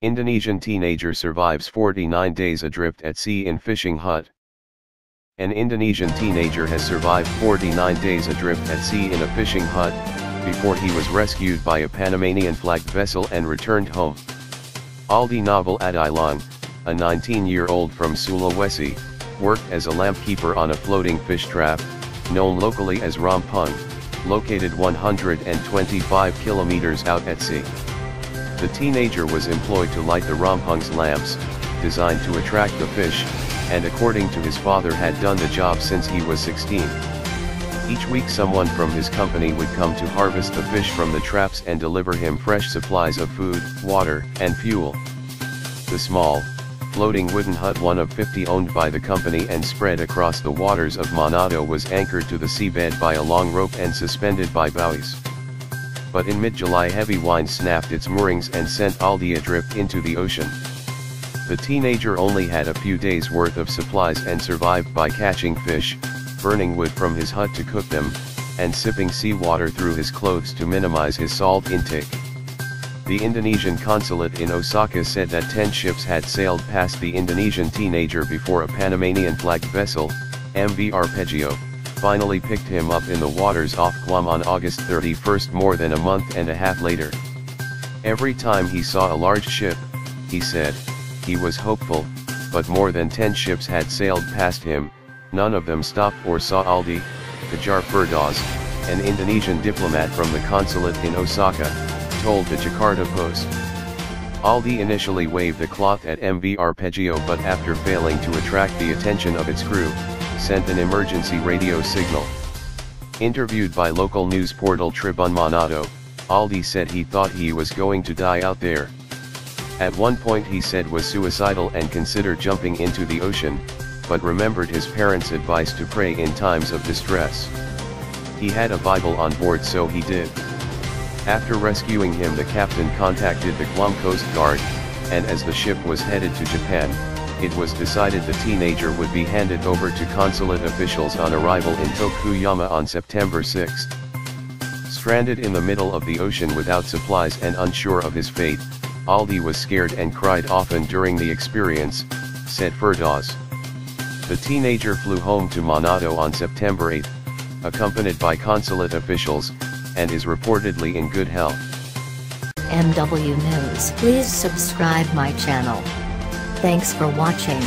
Indonesian teenager survives 49 days adrift at sea in fishing hut. An Indonesian teenager has survived 49 days adrift at sea in a fishing hut, before he was rescued by a Panamanian-flagged vessel and returned home. Aldi Novel Adilang, a 19-year-old from Sulawesi, worked as a lamp-keeper on a floating fish trap, known locally as Rampung, located 125 kilometers out at sea. The teenager was employed to light the Rampung's lamps, designed to attract the fish, and according to his father had done the job since he was 16. Each week someone from his company would come to harvest the fish from the traps and deliver him fresh supplies of food, water, and fuel. The small, floating wooden hut, one of 50 owned by the company and spread across the waters of Manado, was anchored to the seabed by a long rope and suspended by buoys. But in mid-July heavy winds snapped its moorings and sent Aldi adrift into the ocean. The teenager only had a few days' worth of supplies and survived by catching fish, burning wood from his hut to cook them, and sipping seawater through his clothes to minimize his salt intake. The Indonesian consulate in Osaka said that 10 ships had sailed past the Indonesian teenager before a Panamanian-flagged vessel, MV Arpeggio, finally picked him up in the waters off Guam on August 31, more than a month and a half later. Every time he saw a large ship, he said, he was hopeful, but more than 10 ships had sailed past him. None of them stopped or saw Aldi. Fajar Firdaus, an Indonesian diplomat from the consulate in Osaka, told the Jakarta Post. Aldi initially waved the cloth at MV Arpeggio, but after failing to attract the attention of its crew, sent an emergency radio signal. Interviewed by local news portal Tribun Manado, Aldi said he thought he was going to die out there. At one point he said was suicidal and considered jumping into the ocean, but remembered his parents' advice to pray in times of distress. He had a Bible on board, so he did. After rescuing him, the captain contacted the Guam Coast Guard, and as the ship was headed to Japan, it was decided the teenager would be handed over to consulate officials on arrival in Tokuyama on September 6. Stranded in the middle of the ocean without supplies and unsure of his fate, Aldi was scared and cried often during the experience, said Firdaus. The teenager flew home to Manado on September 8, accompanied by consulate officials, and is reportedly in good health. MW News. Please subscribe my channel. Thanks for watching.